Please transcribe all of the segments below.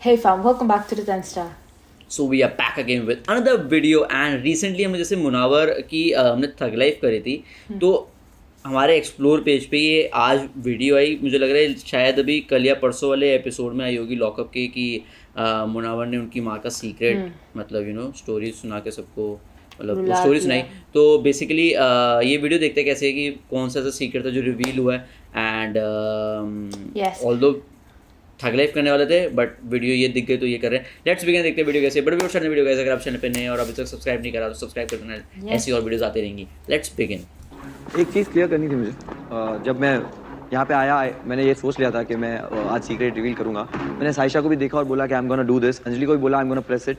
Hey fam, welcome back to the 10 Star. So we are back again with another video and recently हमने जैसे मुनावर की हमने थग life करी थी तो हमारे एक्सप्लोर पेज पे ये आज वीडियो आई। मुझे लग रहा है शायद अभी कल या परसों वाले एपिसोड में आई होगी लॉकअप के कि मुनावर ने उनकी माँ का सीक्रेट मतलब स्टोरी सुना के सबको मतलब स्टोरी सुनाई। तो बेसिकली ये वीडियो देखते हैं कैसे कि कौन सा ऐसा सीक्रेट था जो रिवील हुआ है एंड ऑल्दो थग लाइफ करने वाले थे बट वीडियो ये दिख गई तो ये कर रहे हैं। लेट्स बिगिन, देखते हैं वीडियो कैसे। बट वीडियो स्टार्ट वीडियो कैसे, अगर आप चैनल पे नए हैं और अभी तक सब्सक्राइब नहीं करा तो सब्सक्राइब कर देना, ऐसी और वीडियोस आती रहेंगी। Let's begin. एक चीज़ क्लियर करनी थी मुझे। जब मैं यहाँ पे आया मैंने ये सोच लिया था कि मैं आज सीक्रेट रिवील करूँगा। मैंने साइशा को भी देखा और बोला कि I am gonna do this, Anjali को भी बोला I am gonna press it.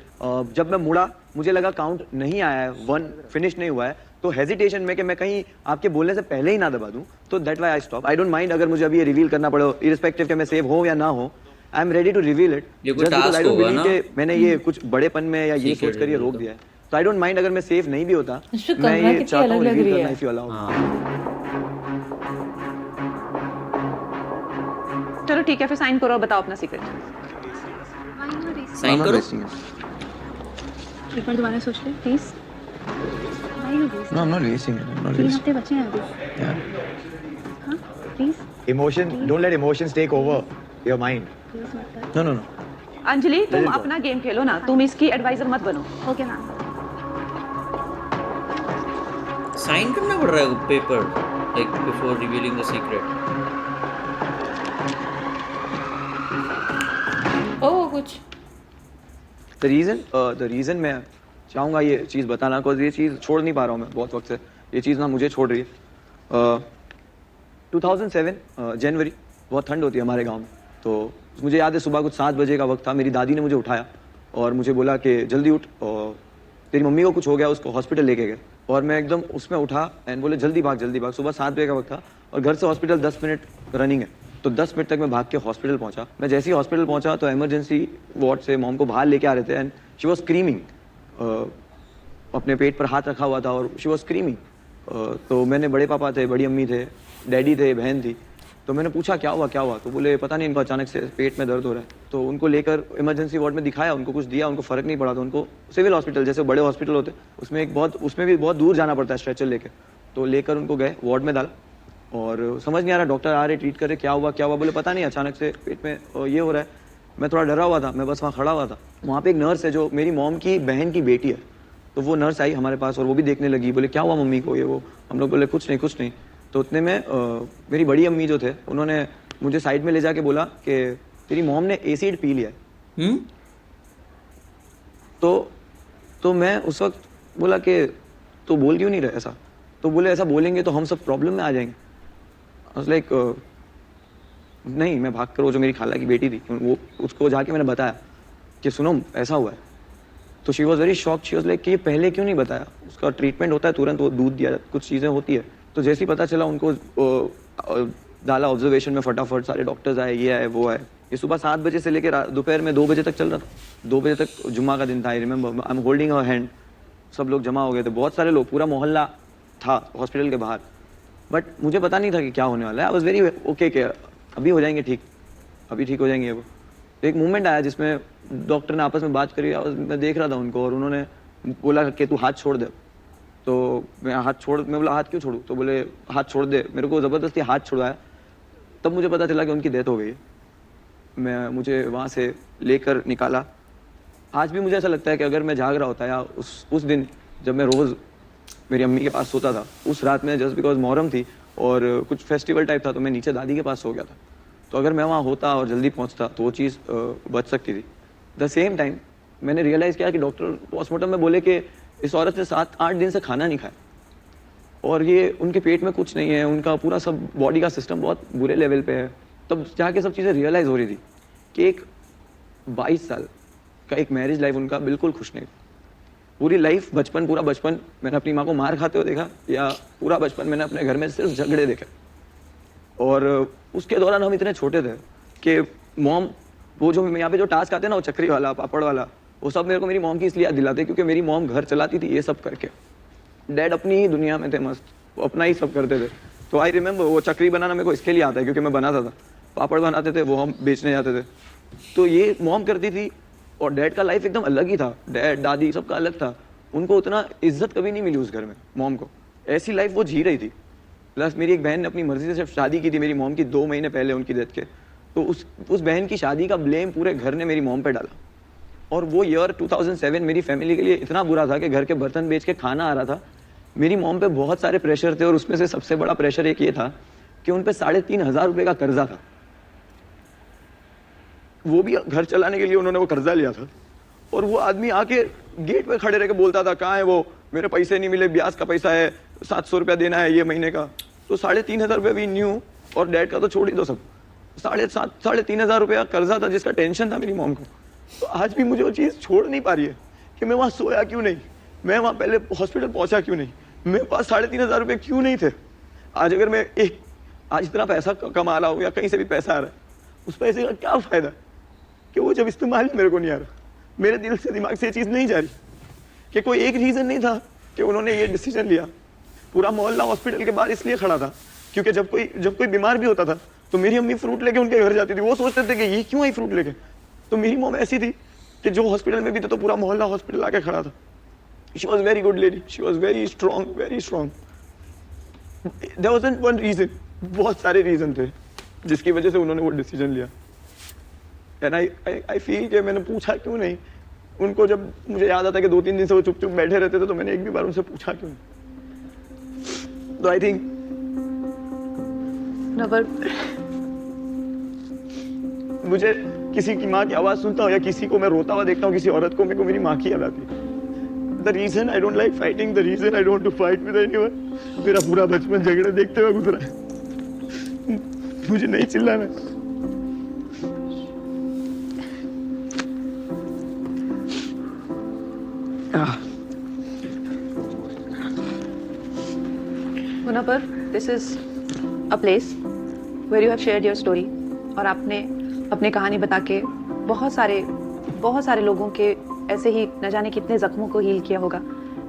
जब मैं मुड़ा मुझे लगा काउंट नहीं आया है, 1 फिनिश नहीं हुआ है, तो हेजिटेशन में कि मैं कहीं आपके बोलने से पहले ही ना दबा दूँ, तो that why I stop. I don't mind अगर मुझे अभी ये रिवील करना पड़े, इरिस्पेक्टिव कि मैं सेव हो या ना हो, I am ready to reveal it. मैंने ये कुछ बड़ेपन में या ये सोच कर ये रोक दिया है, तो आई डोंट माइंड अगर मैं सेफ नहीं भी होता। मैं ये चाहता हूँ रिवील करना इफ यू अलाउ। चलो ठीक है, फिर साइन करो और बताओ अपना सीक्रेट। साइन करो। एक बार दोबारा सोच ले please. No, I'm not racing it. I'm not 3 racing. हफ्ते बचे हैं अभी। Yeah. हाँ please Emotion. Don't let emotions take over your mind. Please मत कर। No, no, no. अंजलि तुम Let it go. अपना गेम खेलो ना, तुम इसकी एडवाइजर मत बनो। Okay ma'am. साइन करना पड़ रहा है paper like before revealing the secret. Oh, कुछ The reason मैं चाहूँगा ये चीज़ बताना, बिकॉज ये चीज़ छोड़ नहीं पा रहा हूँ मैं बहुत वक्त से। ये चीज़ ना मुझे छोड़ रही है। 2007 जनवरी, बहुत ठंड होती है हमारे गांव में। तो मुझे याद है सुबह कुछ 7 बजे का वक्त था। मेरी दादी ने मुझे उठाया और मुझे बोला कि जल्दी उठ, और तेरी मम्मी को कुछ हो गया, उसको हॉस्पिटल लेके गए। और मैं एकदम उसमें उठा एंड बोले जल्दी भाग जल्दी भाग। सुबह 7 बजे का वक्त था और घर से हॉस्पिटल 10 मिनट रनिंग है, तो 10 मिनट तक मैं भाग के हॉस्पिटल पहुंचा। मैं जैसे ही हॉस्पिटल पहुंचा तो इमरजेंसी वार्ड से मॉम को बाहर लेके आ रहे थे एंड शी वॉज स्क्रीमिंग। अपने पेट पर हाथ रखा हुआ था और शी वॉज स्क्रीमिंग। तो मैंने, बड़े पापा थे, बड़ी अम्मी थे, डैडी थे, बहन थी, तो मैंने पूछा क्या हुआ क्या हुआ। तो बोले पता नहीं, इनको अचानक से पेट में दर्द हो रहा है। तो उनको लेकर इमरजेंसी वार्ड में दिखाया, उनको कुछ दिया, उनको फ़र्क नहीं पड़ा। तो उनको सिविल हॉस्पिटल, जैसे बड़े हॉस्पिटल होते उसमें भी बहुत दूर जाना पड़ता है स्ट्रेचर लेकर, तो लेकर उनको गए, वार्ड में डाला। और समझ नहीं आ रहा, डॉक्टर आ रहे ट्रीट करे, क्या हुआ। बोले पता नहीं, अचानक से पेट में ये हो रहा है। मैं थोड़ा डरा हुआ था, मैं बस वहाँ खड़ा हुआ था। वहाँ पे एक नर्स है जो मेरी मॉम की बहन की बेटी है, तो वो नर्स आई हमारे पास और वो भी देखने लगी। बोले क्या हुआ मम्मी को, ये वो। हम लोग बोले कुछ नहीं। तो उतने में मेरी बड़ी अम्मी जो थे उन्होंने मुझे साइड में ले जाके बोला कि तेरी मॉम ने एसिड पी लिया है। तो मैं उस वक्त बोला कि तो बोल क्यों नहीं रहे ऐसा। तो बोले ऐसा बोलेंगे तो हम सब प्रॉब्लम में आ जाएंगे। लाइक नहीं, मैं भाग कर, वो जो मेरी खाला की बेटी थी वो, उसको जाके मैंने बताया कि सुनो ऐसा हुआ है। तो she was very shock. She was like कि ये पहले क्यों नहीं बताया, उसका ट्रीटमेंट होता है तुरंत, वो दूध दिया, कुछ चीज़ें होती है। तो जैसे ही पता चला उनको डाला ऑब्जर्वेशन में, फटाफट सारे डॉक्टर्स आए, ये आए वो आए। ये सुबह 7 बजे से लेकर दोपहर में 2 बजे तक चल रहा था। 2 बजे तक जुम्मा का दिन था। I remember I am holding her hand. सब लोग जमा हो गए थे, बहुत सारे लोग, पूरा मोहल्ला था हॉस्पिटल के बाहर। बट मुझे पता नहीं था कि क्या होने वाला है। आई वॉज वेरी ओके कि अभी हो जाएंगे ठीक, अभी ठीक हो जाएंगे वो। एक मोमेंट आया जिसमें डॉक्टर ने आपस में बात करी, मैं देख रहा था उनको, और उन्होंने बोला कि तू हाथ छोड़ दे। तो मैं बोला हाथ क्यों छोड़ूं। तो बोले हाथ छोड़ दे। मेरे को ज़बरदस्ती हाथ छुड़वाया, तब मुझे पता चला कि उनकी डेथ हो गई है। मुझे वहाँ से लेकर निकाला। आज भी मुझे ऐसा लगता है कि अगर मैं जाग रहा होता या उस दिन जब मैं रोज़ मेरी अम्मी के पास सोता था, उस रात में जस्ट बिकॉज मुहर्रम थी और कुछ फेस्टिवल टाइप था, तो मैं नीचे दादी के पास सो गया था। तो अगर मैं वहाँ होता और जल्दी पहुँचता तो वो चीज़ बच सकती थी। द सेम टाइम मैंने रियलाइज़ किया कि डॉक्टर पोस्टमार्टम में बोले कि इस औरत ने 7-8 दिन से खाना नहीं खाया और ये उनके पेट में कुछ नहीं है, उनका पूरा सब बॉडी का सिस्टम बहुत बुरे लेवल पे है। तब जाके सब चीज़ें रियलाइज़ हो रही थी कि एक 22 साल का एक मैरिज लाइफ उनका बिल्कुल खुश नहीं। पूरी लाइफ, पूरा बचपन मैंने अपनी माँ को मार खाते हुए देखा, या पूरा बचपन मैंने अपने घर में सिर्फ झगड़े देखे। और उसके दौरान हम इतने छोटे थे कि मॉम, वो जो यहाँ पे जो टास्क आते हैं ना, वो चक्री वाला, पापड़ वाला, वो सब मेरे को मेरी मॉम की इसलिए याद दिलाते क्योंकि मेरी मॉम घर चलाती थी ये सब करके। डैड अपनी ही दुनिया में थे मस्त, वो अपना ही सब करते थे। तो आई रिमेंबर वो चक्री बनाना मेरे को इसके लिए आता है क्योंकि मैं बनाता था। पापड़ बनाते थे वो हम बेचने जाते थे। तो ये मॉम करती थी और डैड का लाइफ एकदम अलग ही था, डैड दादी सबका अलग था, उनको उतना इज्जत कभी नहीं मिली उस घर में मॉम को, ऐसी लाइफ वो जी रही थी। प्लस मेरी एक बहन ने अपनी मर्जी से सिर्फ शादी की थी मेरी मॉम की 2 महीने पहले उनकी डेथ के, तो उस बहन की शादी का ब्लेम पूरे घर ने मेरी मॉम पे डाला। और वो ईयर 2007 मेरी फैमिली के लिए इतना बुरा था कि घर के बर्तन बेच के खाना आ रहा था, मेरी मॉम पे बहुत सारे प्रेशर थे और उसमें से सबसे बड़ा प्रेशर एक ये था कि उन पे 3,500 रुपये का कर्जा था, वो भी घर चलाने के लिए उन्होंने वो कर्जा लिया था। और वो आदमी आके गेट पे खड़े रह के बोलता था कहाँ है वो, मेरे पैसे नहीं मिले, ब्याज का पैसा है, 700 रुपया देना है ये महीने का। तो 3,500 रुपये भी न्यू, और डैड का तो छोड़ ही दो, सब 3,500 रुपया कर्जा था जिसका टेंशन था मेरी मॉम को। तो आज भी मुझे वो चीज़ छोड़ नहीं पा रही है कि मैं वहाँ सोया क्यों नहीं, मैं वहाँ पहले हॉस्पिटल पहुँचा क्यों नहीं, मेरे पास 3,500 रुपये क्यों नहीं थे। आज अगर मैं आज इतना पैसा कमा रहा हूँ या कहीं से भी पैसा आ रहा है, उस पैसे का क्या फ़ायदा कि वो जब इस्तेमाल ही मेरे को नहीं आ रहा, मेरे दिल से दिमाग से ये चीज़ नहीं जा रही कि कोई एक रीज़न नहीं था कि उन्होंने ये डिसीजन लिया। पूरा मोहल्ला हॉस्पिटल के बाहर इसलिए खड़ा था क्योंकि जब कोई बीमार भी होता था तो मेरी अम्मी फ्रूट लेके उनके घर जाती थी, वो सोचते थे कि ये क्यों आई फ्रूट लेके। तो मेरी मॉम ऐसी थी कि जो हॉस्पिटल में भी थे तो पूरा मोहल्ला हॉस्पिटल आके खड़ा था। She was very good lady, she was very strong, very strong. There wasn't one reason, बहुत सारे रीज़न थे जिसकी वजह से उन्होंने वो डिसीजन लिया। एंड आई फील कि मैंने पूछा क्यों नहीं उनको, जब मुझे याद आता है कि 2-3 दिन से वो चुप चुप बैठे रहते थे तो मैंने एक भी बार उनसे पूछा क्यों नहीं। तो आई थिंक मुनव्वर, मुझे किसी की माँ की आवाज़ सुनता हूँ या किसी को मैं रोता हुआ देखता हूँ, किसी औरत को, मेरे को मेरी माँ की याद आती है। The reason I don't like fighting, the reason I don't to fight with anyone, मेरा पूरा बचपन झगड़े देखते हुए गुजरा है। मुझे नहीं चिल्लाना। Munawar, this is a place where you have shared your story, और आपने अपनी कहानी बता के बहुत सारे लोगों के ऐसे ही न जाने कितने ज़ख्मों को हील किया होगा।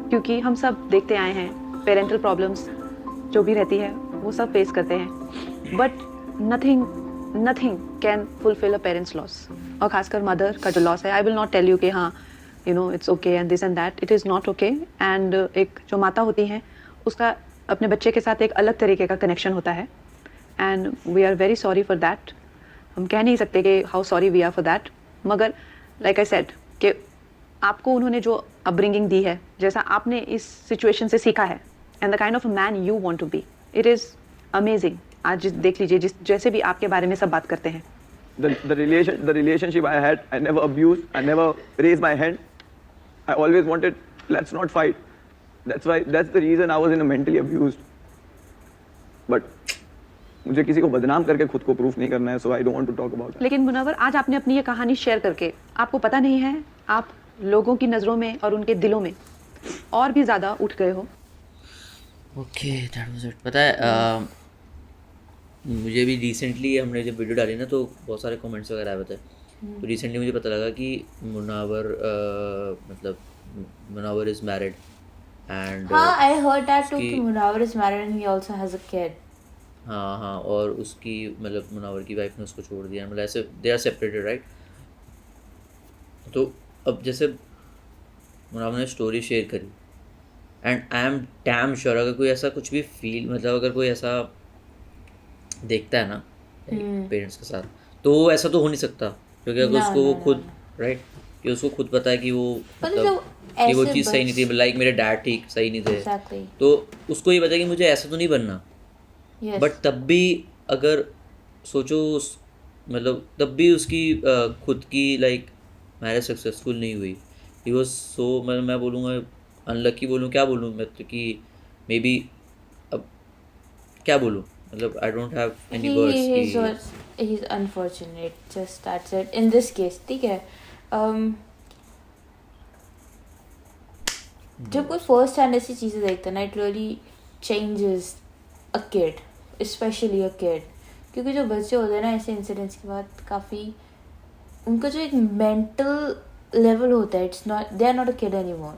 क्योंकि हम सब देखते आए हैं, पेरेंटल प्रॉब्लम्स जो भी रहती है वो सब फेस करते हैं, but nothing can fulfill a parents loss, और खासकर मदर का जो लॉस है। I will not tell you कि हाँ you know it's okay and this and that, it is not okay. And एक जो माता होती हैं उसका अपने बच्चे के साथ एक अलग तरीके का कनेक्शन होता है, and we are very sorry for that. हम कह नहीं सकते कि how sorry we are for that, मगर लाइक आई सेड कि आपको उन्होंने जो अपब्रिंगिंग दी है, जैसा आपने इस सिचुएशन से सीखा है, and the kind of a man you want to be, it is amazing. आज देख लीजिए जैसे भी आपके बारे में सब बात करते हैं। The relationship I had, I never abused, I never raised my hand. I always wanted, let's not fight. That's the reason I was in a mentally abused. But मुझे किसी को बदनाम करके खुद को प्रूफ नहीं करना है, so I don't want to talk about it. लेकिन मुनव्वर, आज आपने अपनी ये कहानी शेयर करके आपको पता नहीं है आप लोगों की नज़रों में और उनके दिलों में और भी ज़्यादा उठ गए हो। Okay, that was it. पता है मुझे भी रिसेंटली हमने जब वीडियो डाली ना तो बहुत सारे कमेंट्स वगैरह आए थे। तो रिसेंटली मुझे पता लगा कि मुनावर इज़ मैरिड एंड हाँ, I heard that too कि Munawar is married and he also has a kid. हाँ, और उसकी मतलब मुनावर की वाइफ ने उसको छोड़ दिया, मतलब ऐसे दे आर सेपरेटेड, राइट। तो अब जैसे मुनावर ने स्टोरी शेयर करी and I am damn sure अगर कोई ऐसा कुछ भी फील, मतलब अगर कोई ऐसा देखता है ना पेरेंट्स के साथ, तो वो ऐसा तो हो नहीं सकता, क्योंकि अगर उसको वो खुद राइट कि उसको खुद पता है कि वो मतलब कि वो चीज़ सही नहीं थी, लाइक मेरे डैड ठीक सही नहीं थे, तो उसको ये पता है कि मुझे ऐसा तो नहीं बनना। बट तब भी अगर सोचो मतलब तब भी उसकी खुद की लाइक मैरिज सक्सेसफुल नहीं हुई। ही वॉज सो, मैं बोलूँगा अनलकी बोलूँ, क्या बोलूँ मैं, तो कि मे बी अब क्या बोलूँ, मतलब I don't have any words. He is unfortunate, just that's it in this case, ठीक है। जब कोई फर्स्ट हैंड ऐसी चीज़ें देखता है ना, it really changes a kid, specially a kid, क्योंकि जो बच्चे होते हैं ना ऐसे इंसिडेंट्स के बाद काफ़ी उनका जो एक मेंटल लेवल होता है, it's not, they are not a kid any more.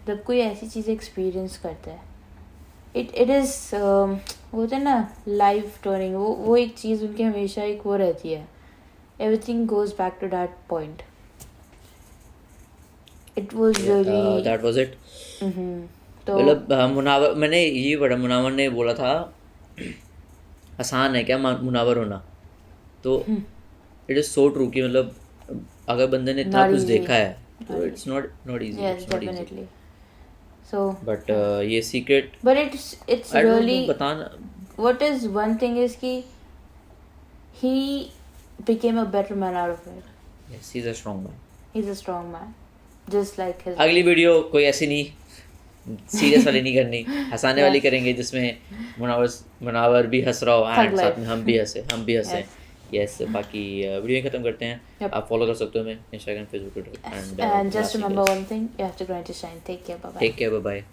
जब कोई ऐसी चीज़ें एक्सपीरियंस करता है, इट इज़ होता है ना लाइफ टर्निंग, वो एक चीज़ उनकी हमेशा एक वो रहती है everything goes back to that point. It was really that was it. तो मतलब मुनावर, मैंने ये पढ़ा, मुनावर ने बोला था आसान है क्या मुनावर होना, तो इट इज़ सो ट्रू कि मतलब अगर बंदे ने इतना Not कुछ easy. देखा है तो it's not easy. yes, definitely. So but ये secret but it's I don't really know, बताना. what is one thing is कि he became a better man out of it. Yes, he is a strong man. He's a strong man, just like his. अगली video कोई ऐसी नहीं serious वाली नहीं करनी, हंसाने वाली करेंगे जिसमें मुनावर भी हंस रहा हो Thug एंड साथ life. में हम भी हंसे. Yes. यस, बाकी वीडियो खत्म करते हैं. Yep. आप फॉलो कर सकते हो हमें Instagram, Facebook, Twitter And just remember one thing: you have to grind to shine. Take care. Bye bye. Take care, bye bye.